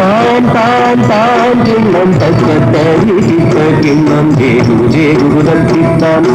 தாம் தாம் தாம் கிண்ணம் தக்கத்தரி சித்த கிண்ணம் ஜேகுதத்தித்தாம்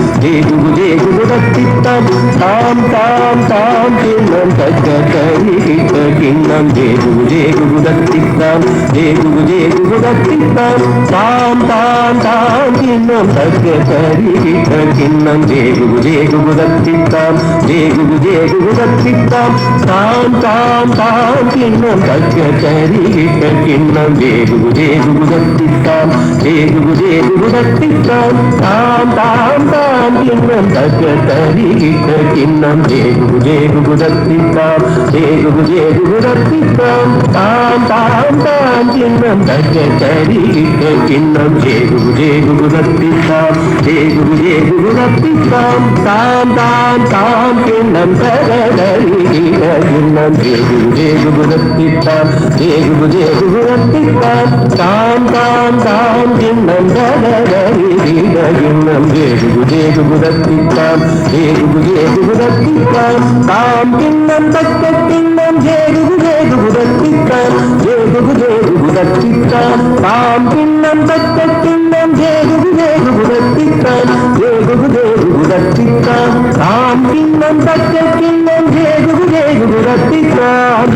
ஜேகுதத்தித்தாம் தாம் தாம் தாம் கிண்ணம் தக்கத்தரி சித்த கிண்ணம் ஜேகுதத்தித்தாம் ஜேகுதத்தித்தாம் தாம் தாம் தாம் கிண்ணம் தக்கத்தரி சித்த கிண்ணம் ஜேகுதத்தித்தாம் ஜேகுதத்தித்தாம் தாம் தாம் தாம் கிண்ணம் தக்கத்தரி சித்த கிண்ணம் ஜேகுதத்தித்தாம் ஜேகுதத்தித்தாம் தாம் தாம் தாம் கிண்ணம் தக்கத்தரி சித்த கிண்ணம் ஜேகுதத்தித்தாம் ஜேகுதத்தித்தாம் தாம் தாம் தாம் கிண்ணம் தக்கத்தரி சித்த கிண்ணம் ஜேகுதத்தித்தாம் ஜேகுதத்தித்தாம் தாம் தாம் தாம் கிண்ணம் தகதரி சித்த கிண்ணம் ஜேகுதத்தித்தாம் ஜேகுதத்தித்தாம் தாம் தாம் தாம் கிண்ணம் தகதரி சித்த கிண்ணம் ஜேகுதத்தித்தாம் ஜேகுதத்தித்தாம் தாம் கிண்ணம் தக்க கிண்ணம் ஜேகுதத்தித்தாம் ஜேகுதத்தித்தாம் தாம் கிண்ணம் தக்க கிண்ணம் ஜேகுதத்தித்தாம் ஜேகுதத்தித்தாம் தாம் கிண்ணம் தக்க கிண்ணம் ஜேகுதத்தித்தாம்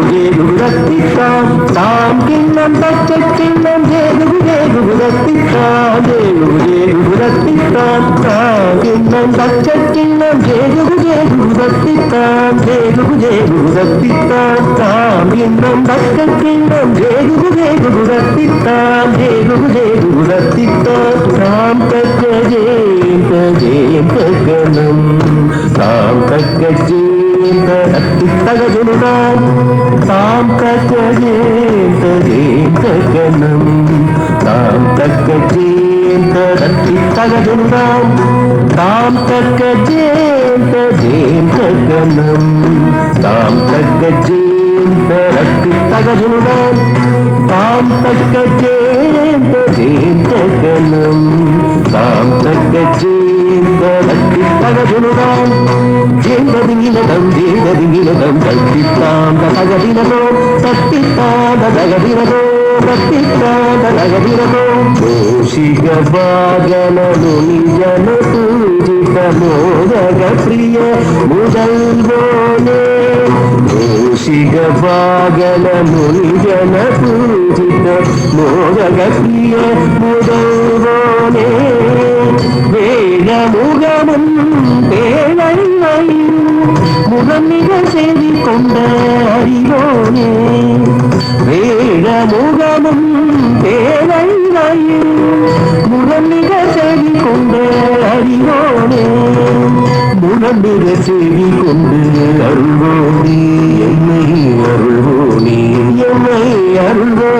ஜேகுதத்தித்தாம் தாம் கிண்ணம் தக்க கிண்ணம் ஜேகுதத்தித்தாம் ஜேகுதத்தித்தாம் தாம் கிண்ணம் தக்க கிண்ணம் ஜேகுதத்தித்தாம் ஜேகுதத்தித்தாம் தாம் கிண்ணம் தக்க கிண்ணம் ஜேகுதத்தித்தாம் ஜேகுதத்தித்தாம் தாம் தக்க ஜேம் தகனம் தாம் தக்க ஜேம் தகஜனுடாம் தாம் தக்க ஜேம் தகனம் தாம் தக்க ஜேம் தகஜனுடாம் தாம் தக்க ஜேம் தகனம் தாம் தக்க ஜேம் தகஜனுடாம் தாம் தக்க ஜேம் தகனம் தாம் தக்க ஜேம் தகஜனுடாம் ஜேங்கதிங்கிலம் ஜேங்கதிங்கிலம் தத்தித்தாம் தகதினதோ தத்தித்தாம் தகதினதோ தத்தித்தாம் தகதினதோ கோஷிக வாகனு நிஜன பூஜித மோதக பிரிய முதல்வோனே கோஷிக வாகனு நிஜன பூஜித மோதக பிரிய முதல்வோனே வேத முகமும் பேழையும் முகம் மிக செய்தி கொண்ட அறிவோனே வேத முகமும் பேழையும் முகம் மிக செய்தி கொண்ட அறிவோனே முகம் மிக செய்தி கொண்டு அருள்வோனே என்னை அருள்வோனே என்னை அருள்வோ